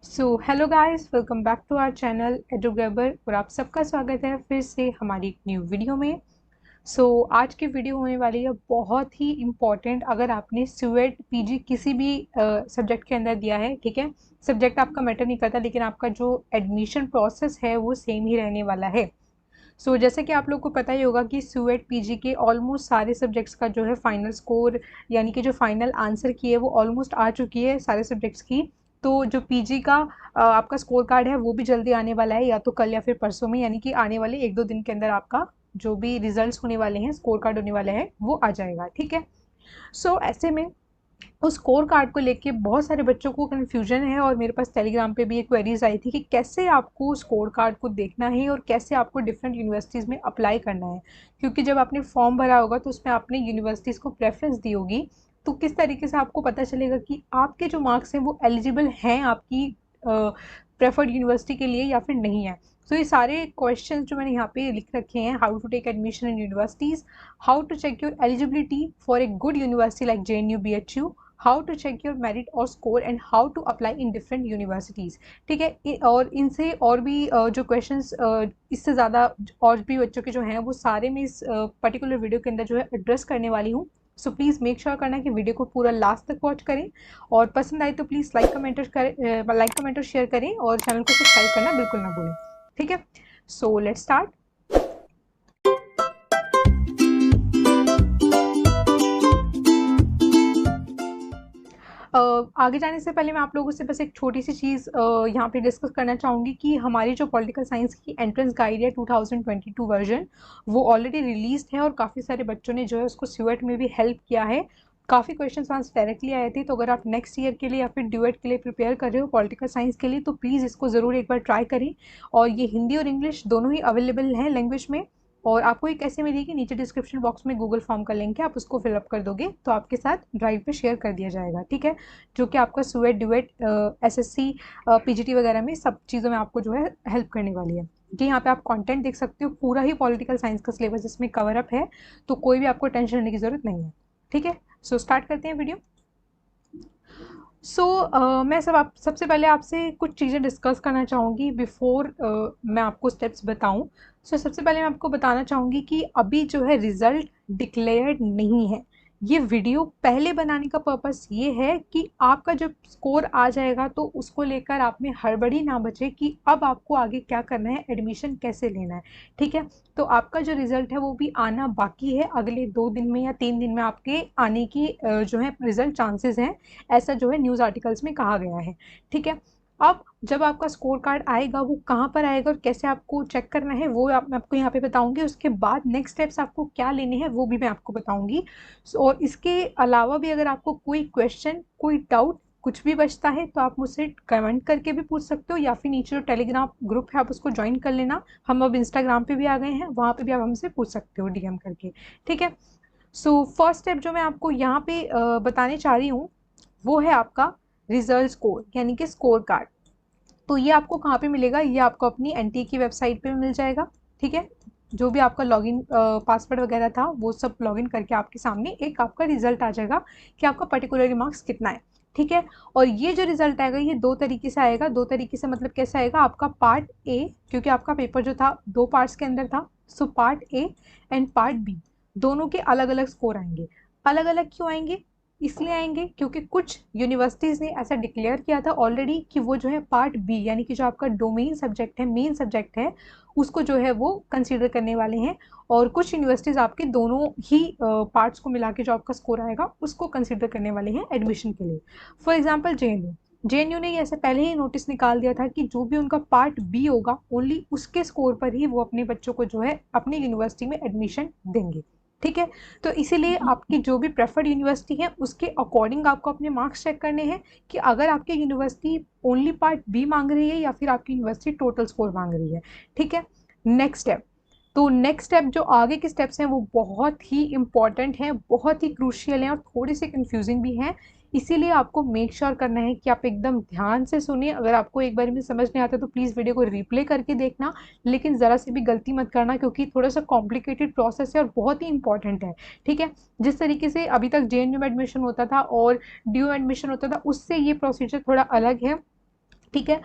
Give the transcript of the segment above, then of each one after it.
Hello guys, welcome back to our channel एडुगेबर और आप सबका स्वागत है फिर से हमारी एक न्यू वीडियो में। आज की वीडियो होने वाली है बहुत ही इम्पॉर्टेंट। अगर आपने स्वेट पीजी किसी भी सब्जेक्ट के अंदर दिया है, ठीक है, सब्जेक्ट आपका मैटर नहीं करता, लेकिन आपका जो एडमिशन प्रोसेस है वो सेम ही रहने वाला है। जैसे कि आप लोग को पता ही होगा कि स्वेट पीजी के ऑलमोस्ट सारे सब्जेक्ट्स का जो है फाइनल स्कोर, यानी कि जो फाइनल आंसर की है वो ऑलमोस्ट आ चुकी है सारे सब्जेक्ट्स की। तो जो पीजी का आपका स्कोर कार्ड है वो भी जल्दी आने वाला है, या तो कल या फिर परसों में, यानी कि आने वाले 1-2 दिन के अंदर आपका जो भी रिजल्ट्स होने वाले हैं, स्कोर कार्ड होने वाले हैं, वो आ जाएगा, ठीक है। ऐसे में उस स्कोर कार्ड को लेके बहुत सारे बच्चों को कन्फ्यूजन है, और मेरे पास टेलीग्राम पे भी एक क्वेरीज आई थी कि कैसे आपको स्कोर कार्ड को देखना है और कैसे आपको डिफरेंट यूनिवर्सिटीज़ में अप्लाई करना है। क्योंकि जब आपने फॉर्म भरा होगा तो उसमें आपने यूनिवर्सिटीज़ को प्रेफरेंस दी होगी, तो किस तरीके से आपको पता चलेगा कि आपके जो मार्क्स हैं वो एलिजिबल हैं आपकी प्रेफर्ड यूनिवर्सिटी के लिए या फिर नहीं है। ये सारे क्वेश्चंस जो मैंने यहाँ पे लिख रखे हैं, how to take admission in universities, how to check your eligibility for a good university like JNU BHU, how to check your merit और score, and how to apply in different universities, ठीक है। और इनसे और भी जो questions इससे ज़्यादा और भी बच्चों के जो हैं वो सारे मैं इस पर्टिकुलर वीडियो के अंदर जो है एड्रेस करने वाली हूँ। प्लीज़ मेक श्योर करना कि वीडियो को पूरा लास्ट तक वॉच करें, और पसंद आए तो प्लीज़ लाइक कमेंट और शेयर करें, और चैनल को सब्सक्राइब करना बिल्कुल ना भूलें, ठीक है। Let's start. आगे जाने से पहले मैं आप लोगों से बस एक छोटी सी चीज़ यहाँ पे डिस्कस करना चाहूँगी कि हमारी जो पॉलिटिकल साइंस की एंट्रेंस गाइड है 2022 वर्जन, वो ऑलरेडी रिलीज्ड है, और काफ़ी सारे बच्चों ने जो है उसको स्यूएट में भी हेल्प किया है। काफ़ी क्वेश्चन आंसर डायरेक्टली आए थे, तो अगर आप नेक्स्ट ईयर के लिए या फिर ड्यूएट के लिए प्रिपेयर कर रहे हो पॉलिटिकल साइंस के लिए, तो प्लीज़ इसको ज़रूर एक बार ट्राई करें। और ये हिंदी और इंग्लिश दोनों ही अवेलेबल हैं लैंग्वेज में। और आपको एक ऐसे मिलेगी, नीचे डिस्क्रिप्शन बॉक्स में गूगल फॉर्म का लिंक है, आप उसको फिलअप कर दोगे तो आपके साथ ड्राइव पे शेयर कर दिया जाएगा, ठीक है। जो कि आपका स्वेट ड्यूएट SSC PGT वगैरह में सब चीज़ों में आपको जो है हेल्प करने वाली है। कि यहाँ पे आप कंटेंट देख सकते हो, पूरा ही पॉलिटिकल साइंस का सिलेबस इसमें कवर अप है, तो कोई भी आपको टेंशन लेने की ज़रूरत नहीं है, ठीक है। स्टार्ट करते हैं वीडियो। मैं सबसे पहले आपसे कुछ चीज़ें डिस्कस करना चाहूँगी बिफोर मैं आपको स्टेप्स बताऊँ। सबसे पहले मैं आपको बताना चाहूँगी कि अभी जो है रिज़ल्ट डिक्लेयर्ड नहीं है। ये वीडियो पहले बनाने का पर्पस ये है कि आपका जब स्कोर आ जाएगा तो उसको लेकर आप में हड़बड़ी ना बचे कि अब आपको आगे क्या करना है, एडमिशन कैसे लेना है, ठीक है। तो आपका जो रिज़ल्ट है वो भी आना बाकी है, अगले 2 दिन में या 3 दिन में आपके आने की जो है रिज़ल्ट चांसेस हैं, ऐसा जो है न्यूज़ आर्टिकल्स में कहा गया है, ठीक है। अब जब आपका स्कोर कार्ड आएगा वो कहाँ पर आएगा और कैसे आपको चेक करना है वो मैं आपको यहाँ पे बताऊंगी। उसके बाद नेक्स्ट स्टेप्स आपको क्या लेने हैं वो भी मैं आपको बताऊंगी। और इसके अलावा भी अगर आपको कोई क्वेश्चन, कोई डाउट कुछ भी बचता है तो आप मुझसे कमेंट करके भी पूछ सकते हो, या फिर नीचे जो टेलीग्राम ग्रुप है आप उसको ज्वाइन कर लेना। हम अब इंस्टाग्राम पे भी आ गए हैं, वहाँ पे भी आप हमसे पूछ सकते हो DM करके, ठीक है। फर्स्ट स्टेप जो मैं आपको यहाँ पे बताने चाह रही हूँ वो है आपका रिजल्ट स्कोर, यानी कि स्कोर कार्ड। तो ये आपको कहाँ पे मिलेगा, ये आपको अपनी NTA की वेबसाइट पे मिल जाएगा, ठीक है। जो भी आपका लॉगिन पासवर्ड वगैरह था वो सब लॉगिन करके आपके सामने एक आपका रिजल्ट आ जाएगा कि आपका पर्टिकुलर मार्क्स कितना है, ठीक है। और ये जो रिजल्ट आएगा ये 2 तरीके से आएगा। 2 तरीके से मतलब कैसे आएगा, आपका पार्ट A, क्योंकि आपका पेपर जो था 2 पार्ट्स के अंदर था, part A and part B दोनों के अलग अलग स्कोर आएंगे। अलग अलग क्यों आएंगे, इसलिए आएंगे क्योंकि कुछ यूनिवर्सिटीज़ ने ऐसा डिक्लेयर किया था ऑलरेडी कि वो जो है पार्ट B, यानी कि जो आपका डोमेन सब्जेक्ट है, मेन सब्जेक्ट है, उसको जो है वो कंसीडर करने वाले हैं। और कुछ यूनिवर्सिटीज़ आपके दोनों ही पार्ट्स को मिला के जो आपका स्कोर आएगा उसको कंसीडर करने वाले हैं एडमिशन के लिए। फॉर एग्जाम्पल JNU ने ऐसे पहले ही नोटिस निकाल दिया था कि जो भी उनका पार्ट B होगा ओनली उसके स्कोर पर ही वो अपने बच्चों को जो है अपनी यूनिवर्सिटी में एडमिशन देंगे, ठीक है। तो इसीलिए आपकी जो भी प्रेफर्ड यूनिवर्सिटी है उसके अकॉर्डिंग आपको अपने मार्क्स चेक करने हैं कि अगर आपकी यूनिवर्सिटी ओनली पार्ट B मांग रही है या फिर आपकी यूनिवर्सिटी टोटल स्कोर मांग रही है, ठीक है। नेक्स्ट स्टेप जो आगे के स्टेप्स हैं वो बहुत ही इंपॉर्टेंट हैं, बहुत ही क्रूशियल हैं और थोड़े से कंफ्यूजिंग भी हैं। इसीलिए आपको मेक श्योर करना है कि आप एकदम ध्यान से सुनिए। अगर आपको एक बार में समझ नहीं आता तो प्लीज़ वीडियो को रिप्ले करके देखना, लेकिन ज़रा सी भी गलती मत करना, क्योंकि थोड़ा सा कॉम्प्लिकेटेड प्रोसेस है और बहुत ही इंपॉर्टेंट है, ठीक है। जिस तरीके से अभी तक JNU में एडमिशन होता था और DU एडमिशन होता था, उससे ये प्रोसीजर थोड़ा अलग है। ठीक है।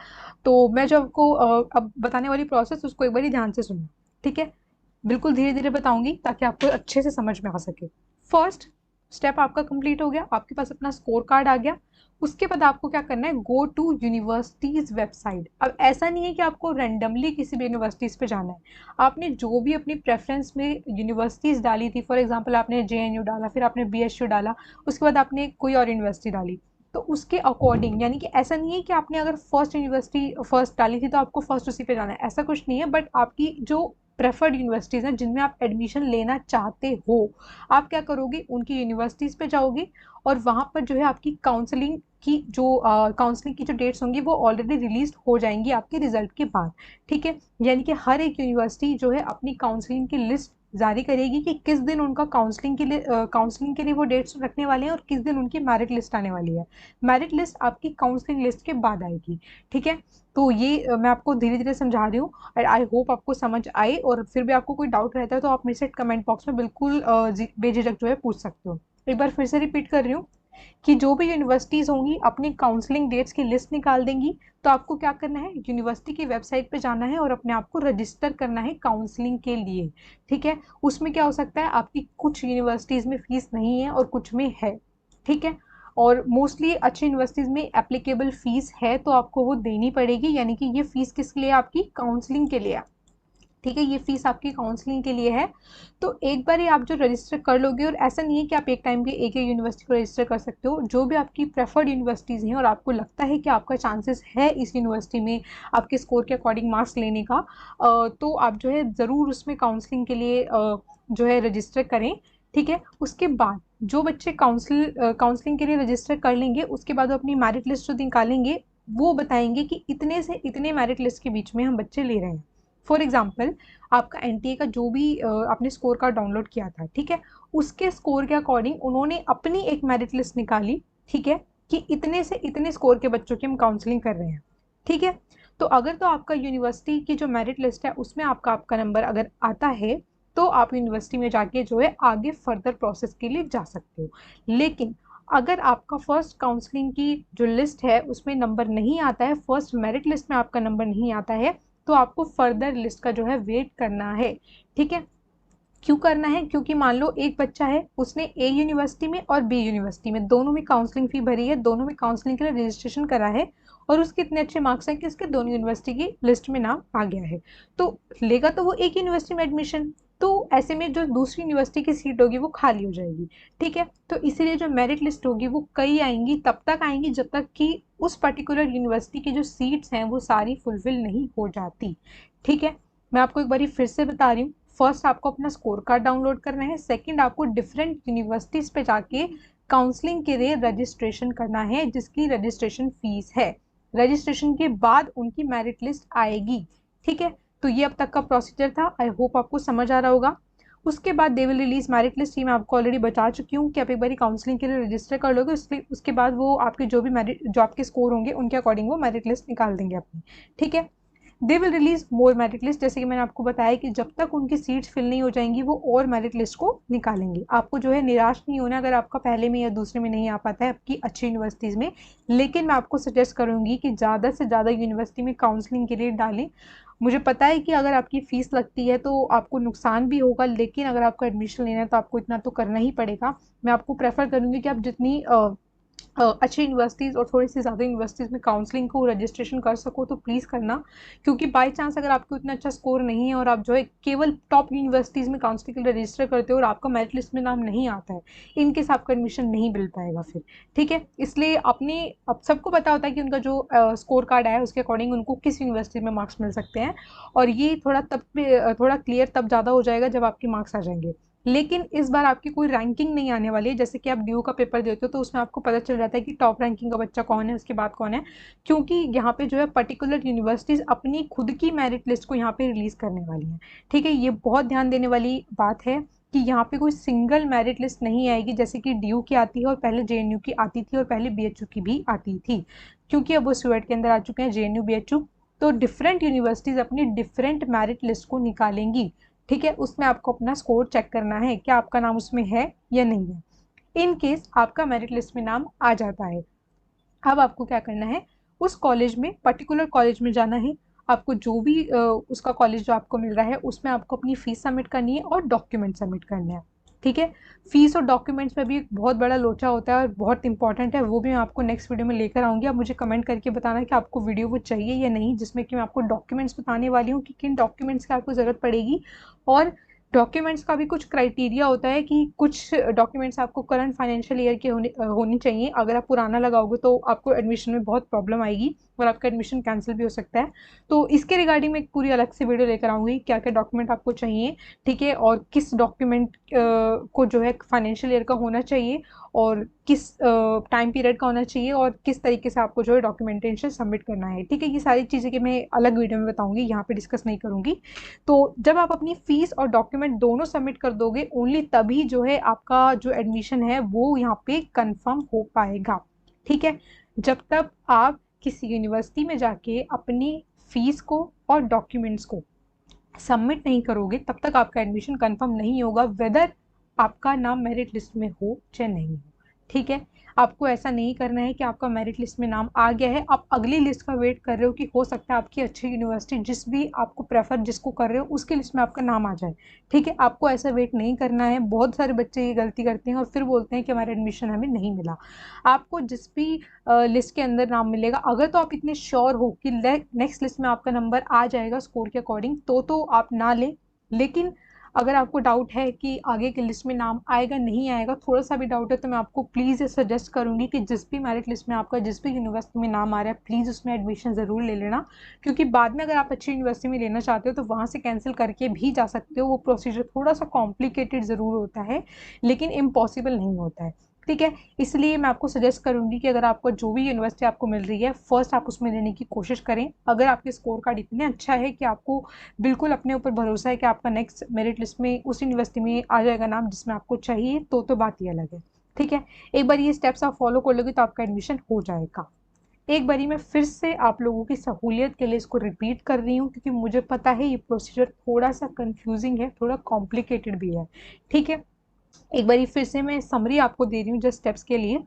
तो मैं जो आपको अब बताने वाली प्रोसेस उसको एक बार ध्यान से सुनना। ठीक है, बिल्कुल धीरे धीरे बताऊंगी ताकि आपको अच्छे से समझ में आ सके। फर्स्ट स्टेप आपका कंप्लीट हो गया, आपके पास अपना स्कोर कार्ड आ गया। उसके बाद आपको क्या करना है, गो टू यूनिवर्सिटीज वेबसाइट। अब ऐसा नहीं है कि आपको रैंडमली किसी भी यूनिवर्सिटीज पे जाना है। आपने जो भी अपनी प्रेफरेंस में यूनिवर्सिटीज डाली थी, फॉर एग्जांपल आपने जेएनयू डाला, फिर आपने बीएचयू डाला, उसके बाद आपने कोई और यूनिवर्सिटी डाली, तो उसके अकॉर्डिंग, यानी कि ऐसा नहीं है कि आपने अगर फर्स्ट यूनिवर्सिटी फर्स्ट डाली थी तो आपको फर्स्ट उसी पे जाना है, ऐसा कुछ नहीं है। बट आपकी जो प्रेफर्ड यूनिवर्सिटीज़ हैं जिनमें आप एडमिशन लेना चाहते हो, आप क्या करोगे, उनकी यूनिवर्सिटीज़ पे जाओगे और वहाँ पर जो है आपकी काउंसलिंग की जो डेट्स होंगी वो ऑलरेडी रिलीज हो जाएंगी आपके रिजल्ट के बाद। ठीक है, यानी कि हर एक यूनिवर्सिटी जो है अपनी काउंसलिंग की लिस्ट जारी करेगी कि किस दिन उनका काउंसलिंग के लिए वो डेट्स रखने वाले हैं और किस दिन उनकी मेरिट लिस्ट आने वाली है। मेरिट लिस्ट आपकी काउंसलिंग लिस्ट के बाद आएगी। ठीक है, तो ये मैं आपको धीरे धीरे समझा रही हूँ और आई होप आपको समझ आए। और फिर भी आपको कोई डाउट रहता है तो आप मेरे से कमेंट बॉक्स में बिल्कुल बेझिझक जो है पूछ सकते हो। एक बार फिर से रिपीट कर रही हूँ कि जो भी यूनिवर्सिटीज़ होंगी अपनी काउंसलिंग डेट्स की लिस्ट निकाल देंगी, तो आपको क्या करना है, यूनिवर्सिटी की वेबसाइट पे जाना है और अपने आप को रजिस्टर करना है काउंसलिंग के लिए। ठीक है, उसमें क्या हो सकता है, आपकी कुछ यूनिवर्सिटीज़ में फीस नहीं है और कुछ में है। ठीक है, और मोस्टली अच्छी यूनिवर्सिटीज़ में एप्लीकेबल फीस है तो आपको वो देनी पड़ेगी, यानी कि ये फीस किस लिए, आपकी काउंसलिंग के लिए है। ठीक है, ये फीस आपकी काउंसलिंग के लिए है। तो एक बार ही आप जो रजिस्टर कर लोगे, और ऐसा नहीं है कि आप एक टाइम पे एक ही यूनिवर्सिटी को रजिस्टर कर सकते हो, जो भी आपकी प्रेफर्ड यूनिवर्सिटीज़ हैं और आपको लगता है कि आपका चांसेस है इस यूनिवर्सिटी में आपके स्कोर के अकॉर्डिंग मार्क्स लेने का, तो आप जो है ज़रूर उसमें काउंसलिंग के लिए जो है रजिस्टर करें। ठीक है, उसके बाद जो बच्चे काउंसलिंग के लिए रजिस्टर कर लेंगे, उसके बाद वो अपनी मेरिट लिस्ट जो निकालेंगे वो बताएंगे कि इतने से इतने मेरिट लिस्ट के बीच में हम बच्चे ले रहे हैं। फॉर एग्जाम्पल, आपका एनटीए का जो भी आपने स्कोर कार्ड डाउनलोड किया था, ठीक है, उसके स्कोर के अकॉर्डिंग उन्होंने अपनी एक मेरिट लिस्ट निकाली। ठीक है, कि इतने से इतने स्कोर के बच्चों की हम काउंसलिंग कर रहे हैं। ठीक है, तो अगर तो आपका यूनिवर्सिटी की जो मेरिट लिस्ट है उसमें आपका नंबर अगर आता है तो आप यूनिवर्सिटी में जाके जो है आगे फर्दर प्रोसेस के लिए जा सकते हो। लेकिन अगर आपका फर्स्ट काउंसलिंग की जो लिस्ट है उसमें नंबर नहीं आता है, फर्स्ट मेरिट लिस्ट में आपका नंबर नहीं आता है, तो आपको फर्दर लिस्ट का जो है वेट करना है। ठीक है, क्यों करना है, क्योंकि मान लो एक बच्चा है, उसने ए यूनिवर्सिटी में और बी यूनिवर्सिटी में दोनों में काउंसलिंग फी भरी है, दोनों में काउंसलिंग के लिए रजिस्ट्रेशन करा है और उसके इतने अच्छे मार्क्स हैं कि उसके दोनों यूनिवर्सिटी की लिस्ट में नाम आ गया है, तो लेगा तो वो एक यूनिवर्सिटी में एडमिशन। तो ऐसे में जो दूसरी यूनिवर्सिटी की सीट होगी वो खाली हो जाएगी। ठीक है, तो इसीलिए जो मेरिट लिस्ट होगी वो कई आएंगी, तब तक आएंगी जब तक कि उस पर्टिकुलर यूनिवर्सिटी की जो सीट्स हैं वो सारी फुलफिल नहीं हो जाती। ठीक है, मैं आपको एक बार फिर से बता रही हूँ, फर्स्ट आपको अपना स्कोर कार्ड डाउनलोड करना है, सेकंड आपको डिफरेंट यूनिवर्सिटीज़ पे जाके काउंसलिंग के लिए रजिस्ट्रेशन करना है जिसकी रजिस्ट्रेशन फीस है। रजिस्ट्रेशन के बाद उनकी मेरिट लिस्ट आएगी। ठीक है, तो ये अब तक का प्रोसीजर था, आई होप आपको समझ आ रहा होगा। उसके बाद they will release merit list, ये मैं आपको ऑलरेडी बता चुकी हूँ कि आप एक बार काउंसलिंग के लिए रजिस्टर कर लोगे, उसके बाद वो आपके जो आपके स्कोर होंगे उनके अकॉर्डिंग वो मेरिट लिस्ट निकाल देंगे अपनी। ठीक है, they will release more merit list, जैसे कि मैंने आपको बताया कि जब तक उनकी सीट्स फिल नहीं हो जाएंगी वो और मेरिट लिस्ट को निकालेंगे। आपको जो है निराश नहीं होना अगर आपका पहले में या दूसरे में नहीं आ पाता है आपकी अच्छी यूनिवर्सिटीज़ में, लेकिन मैं आपको सजेस्ट करूंगी कि ज़्यादा से ज़्यादा यूनिवर्सिटी में काउंसलिंग के लिए डालें। मुझे पता है कि अगर आपकी फ़ीस लगती है तो आपको नुकसान भी होगा, लेकिन अगर आपको एडमिशन लेना है तो आपको इतना तो करना ही पड़ेगा। मैं आपको प्रेफर करूँगी कि आप जितनी अच्छी यूनिवर्सिटीज़ और थोड़ी सी ज़्यादा यूनिवर्सिटीज़ में काउंसलिंग को रजिस्ट्रेशन कर सको तो प्लीज़ करना। क्योंकि बाई चांस अगर आपको इतना अच्छा स्कोर नहीं है और आप जो है केवल टॉप यूनिवर्सिटीज़ में काउंसलिंग के लिए रजिस्टर करते हो और आपका मेरिट लिस्ट में नाम नहीं आता है, इन केस आपका एडमिशन नहीं मिल पाएगा फिर। ठीक है, इसलिए अपने अब सबको पता होता है कि उनका जो स्कोर कार्ड आया है उसके अकॉर्डिंग उनको किस यूनिवर्सिटी में मार्क्स मिल सकते हैं, और ये थोड़ा क्लियर तब ज़्यादा हो जाएगा जब आपके मार्क्स आ जाएंगे। लेकिन इस बार आपकी कोई रैंकिंग नहीं आने वाली है, जैसे कि आप ड्यू का पेपर देते हो तो उसमें आपको पता चल जाता है कि टॉप रैंकिंग का बच्चा कौन है, उसके बाद कौन है, क्योंकि यहाँ पे जो है पर्टिकुलर यूनिवर्सिटीज़ अपनी खुद की मेरिट लिस्ट को यहाँ पे रिलीज करने वाली हैं। ठीक है, ये बहुत ध्यान देने वाली बात है कि यहाँ पे कोई सिंगल मेरिट लिस्ट नहीं आएगी जैसे कि ड्यू की आती है और पहले जेएनयू की आती थी और पहले बीएचयू की भी आती थी, क्योंकि अब वो स्टूडेंट के अंदर आ चुके हैं जेएनयू बीएचयू। तो डिफरेंट यूनिवर्सिटीज़ अपनी डिफरेंट मेरिट लिस्ट को निकालेंगी। ठीक है, उसमें आपको अपना स्कोर चेक करना है क्या आपका नाम उसमें है या नहीं है। इन केस आपका मेरिट लिस्ट में नाम आ जाता है, अब आपको क्या करना है, उस कॉलेज में, पर्टिकुलर कॉलेज में जाना है आपको। जो भी उसका कॉलेज जो आपको मिल रहा है उसमें आपको अपनी फीस सबमिट करनी है और डॉक्यूमेंट सबमिट करने हैं। ठीक है, फीस और डॉक्यूमेंट्स में भी एक बहुत बड़ा लोचा होता है और बहुत इंपॉर्टेंट है, वो भी मैं आपको नेक्स्ट वीडियो में लेकर आऊँगी। आप मुझे कमेंट करके बताना कि आपको वीडियो वो चाहिए या नहीं, जिसमें कि मैं आपको डॉक्यूमेंट्स बताने वाली हूँ कि किन डॉक्यूमेंट्स की आपको ज़रूरत पड़ेगी। और डॉक्यूमेंट्स का भी कुछ क्राइटेरिया होता है कि कुछ डॉक्यूमेंट्स आपको करंट फाइनेंशियल ईयर के होनी चाहिए। अगर आप पुराना लगाओगे तो आपको एडमिशन में बहुत प्रॉब्लम आएगी और आपका एडमिशन कैंसिल भी हो सकता है। तो इसके रिगार्डिंग मैं एक पूरी अलग से वीडियो लेकर आऊँगी, क्या क्या डॉक्यूमेंट आपको चाहिए, ठीक है, और किस डॉक्यूमेंट को जो है फाइनेंशियल ईयर का होना चाहिए और किस टाइम पीरियड का होना चाहिए और किस तरीके से आपको जो है डॉक्यूमेंटेशन सबमिट करना है। ठीक है, ये सारी चीज़ें कि मैं अलग वीडियो में बताऊंगी, यहाँ पे डिस्कस नहीं करूंगी। तो जब आप अपनी फीस और डॉक्यूमेंट दोनों सबमिट कर दोगे, ओनली तभी जो है आपका जो एडमिशन है वो यहाँ पे कंफर्म हो पाएगा। ठीक है, जब तक आप किसी यूनिवर्सिटी में जाके अपनी फीस को और डॉक्यूमेंट्स को सबमिट नहीं करोगे तब तक आपका एडमिशन कंफर्म नहीं होगा, वेदर आपका नाम मेरिट लिस्ट में हो चाहे नहीं हो। ठीक है, आपको ऐसा नहीं करना है कि आपका मेरिट लिस्ट में नाम आ गया है, आप अगली लिस्ट का वेट कर रहे हो कि हो सकता है आपकी अच्छी यूनिवर्सिटी जिस भी आपको प्रेफर जिसको कर रहे हो उसकी लिस्ट में आपका नाम आ जाए। ठीक है, आपको ऐसा वेट नहीं करना है। बहुत सारे बच्चे ये गलती करते हैं और फिर बोलते हैं कि हमारा एडमिशन हमें नहीं मिला। आपको जिस भी लिस्ट के अंदर नाम मिलेगा, अगर तो आप इतने श्योर हो कि नेक्स्ट लिस्ट में आपका नंबर आ जाएगा स्कोर के अकॉर्डिंग, तो आप ना लें। लेकिन अगर आपको डाउट है कि आगे की लिस्ट में नाम आएगा नहीं आएगा, थोड़ा सा भी डाउट है, तो मैं आपको प्लीज़ ये सजेस्ट करूंगी कि जिस भी मेरिट लिस्ट में आपका जिस भी यूनिवर्सिटी में नाम आ रहा है प्लीज़ उसमें एडमिशन ज़रूर ले लेना। क्योंकि बाद में अगर आप अच्छी यूनिवर्सिटी में लेना चाहते हो तो वहाँ से कैंसिल करके भी जा सकते हो। वो प्रोसीजर थोड़ा सा कॉम्प्लिकेटेड ज़रूर होता है लेकिन इम्पॉसिबल नहीं होता है। ठीक है, इसलिए मैं आपको सजेस्ट करूंगी कि अगर आपको जो भी यूनिवर्सिटी आपको मिल रही है फर्स्ट आप उसमें लेने की कोशिश करें। अगर आपके स्कोर कार्ड इतने अच्छा है कि आपको बिल्कुल अपने ऊपर भरोसा है कि आपका नेक्स्ट मेरिट लिस्ट में उस यूनिवर्सिटी में आ जाएगा नाम जिसमें आपको चाहिए, तो बात ही अलग है। ठीक है, एक बार ये स्टेप्स आप फॉलो कर लोगे तो आपका एडमिशन हो जाएगा। एक बारी मैं फिर से आप लोगों की सहूलियत के लिए इसको रिपीट कर रही हूँ क्योंकि मुझे पता है ये प्रोसीजर थोड़ा सा कंफ्यूजिंग है, थोड़ा कॉम्प्लिकेटेड भी है। ठीक है, एक बारी फिर से मैं समरी आपको दे रही हूँ जस्ट स्टेप्स के लिए।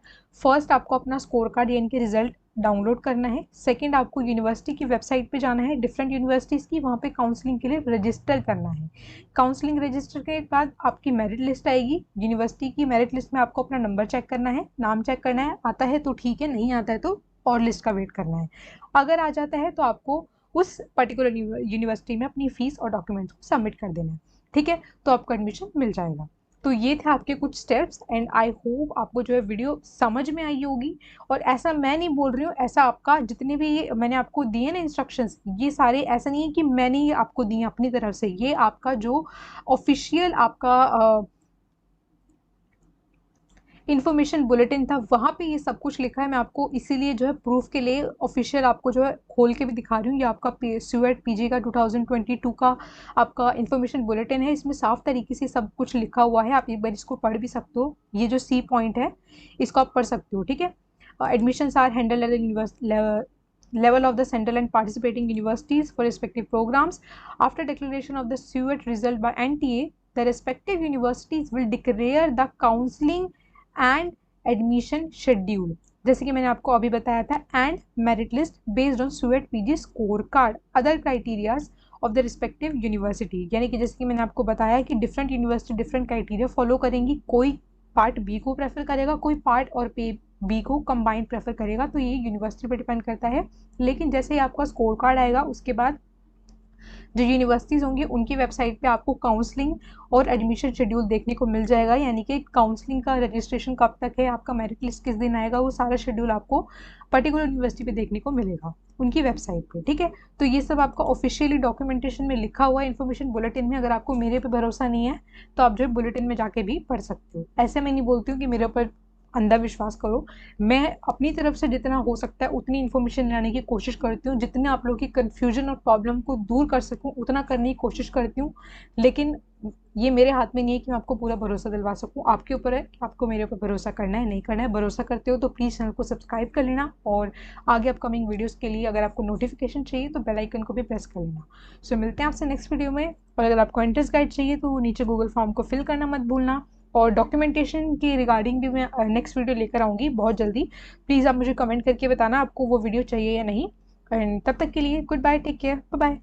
फर्स्ट आपको अपना स्कोर कार्ड यानी कि रिजल्ट डाउनलोड करना है। सेकंड आपको यूनिवर्सिटी की वेबसाइट पे जाना है, डिफरेंट यूनिवर्सिटीज़ की, वहाँ पे काउंसलिंग के लिए रजिस्टर करना है। काउंसलिंग रजिस्टर के बाद आपकी मेरिट लिस्ट आएगी। यूनिवर्सिटी की मेरिट लिस्ट में आपको अपना नंबर चेक करना है, नाम चेक करना है, आता है तो ठीक है, नहीं आता है तो और लिस्ट का वेट करना है। अगर आ जाता है तो आपको उस पर्टिकुलर यूनिवर्सिटी में अपनी फीस और डॉक्यूमेंट्स को सबमिट कर देना है। ठीक है, तो आपको एडमिशन मिल जाएगा। तो ये थे आपके कुछ स्टेप्स एंड आई होप आपको जो है वीडियो समझ में आई होगी। और ऐसा मैं नहीं बोल रही हूँ, ऐसा आपका जितने भी मैंने आपको दिए ना इंस्ट्रक्शंस, ये सारे ऐसा नहीं है कि मैंने ये आपको दिए अपनी तरफ से, ये आपका जो ऑफिशियल आपका इन्फॉर्मेशन बुलेटिन था वहाँ पे ये सब कुछ लिखा है। मैं आपको इसीलिए जो है प्रूफ के लिए ऑफिशियल आपको जो है खोल के भी दिखा रही हूँ। ये आपका स्यूएट पीजी का 2022 का आपका इन्फॉर्मेशन बुलेटिन है। इसमें साफ तरीके से सब कुछ लिखा हुआ है, आप एक बार इसको पढ़ भी सकते हो। ये जो सी पॉइंट है इसको आप पढ़ सकते हो। ठीक है, admissions are handled at the level of the central and participating universities for respective programs. After declaration of the SUET result by NTA, the respective universities will declare the counseling and admission schedule, जैसे कि मैंने आपको अभी बताया था, and merit list based on CUET PG score card other criterias of the respective university. यानी कि जैसे कि मैंने आपको बताया कि different university different criteria follow करेंगी। कोई पार्ट बी को प्रेफर करेगा, कोई पार्ट और पे बी को कंबाइंड प्रेफर करेगा, तो ये यूनिवर्सिटी पर डिपेंड करता है। लेकिन जैसे ही आपका स्कोर कार्ड आएगा उसके बाद जो यूनिवर्सिटीज़ होंगी उनकी वेबसाइट पे आपको काउंसलिंग और एडमिशन शेड्यूल देखने को मिल जाएगा। यानी कि काउंसलिंग का रजिस्ट्रेशन कब तक है, आपका मेरिट लिस्ट किस दिन आएगा, वो सारा शेड्यूल आपको पर्टिकुलर यूनिवर्सिटी पे देखने को मिलेगा उनकी वेबसाइट पे। ठीक है, तो ये सब आपका ऑफिशियली डॉक्यूमेंटेशन में लिखा हुआ है इन्फॉर्मेशन बुलेटिन में। अगर आपको मेरे पे भरोसा नहीं है तो आप जो है बुलेटिन में जाके भी पढ़ सकते हो। ऐसे मैं नहीं बोलती हूँ कि मेरे ऊपर अंधा विश्वास करो, मैं अपनी तरफ से जितना हो सकता है उतनी इन्फॉर्मेशन लाने की कोशिश करती हूँ, जितने आप लोगों की कन्फ्यूजन और प्रॉब्लम को दूर कर सकूँ उतना करने की कोशिश करती हूँ। लेकिन ये मेरे हाथ में नहीं है कि मैं आपको पूरा भरोसा दिलवा सकूँ, आपके ऊपर है कि आपको मेरे ऊपर भरोसा करना है नहीं करना है। भरोसा करते हो तो प्लीज़ चैनल को सब्सक्राइब कर लेना और आगे अपकमिंग वीडियोज़ के लिए अगर आपको नोटिफिकेशन चाहिए तो बेल आइकन को भी प्रेस कर लेना। सो मिलते हैं आपसे नेक्स्ट वीडियो में। और अगर आपको एंट्रेंस गाइड चाहिए तो नीचे गूगल फॉर्म को फिल करना मत भूलना। और डॉक्यूमेंटेशन की रिगार्डिंग भी मैं नेक्स्ट वीडियो लेकर आऊँगी बहुत जल्दी। प्लीज़ आप मुझे कमेंट करके बताना आपको वो वीडियो चाहिए या नहीं। एंड तब तक के लिए good bye, take care, bye bye.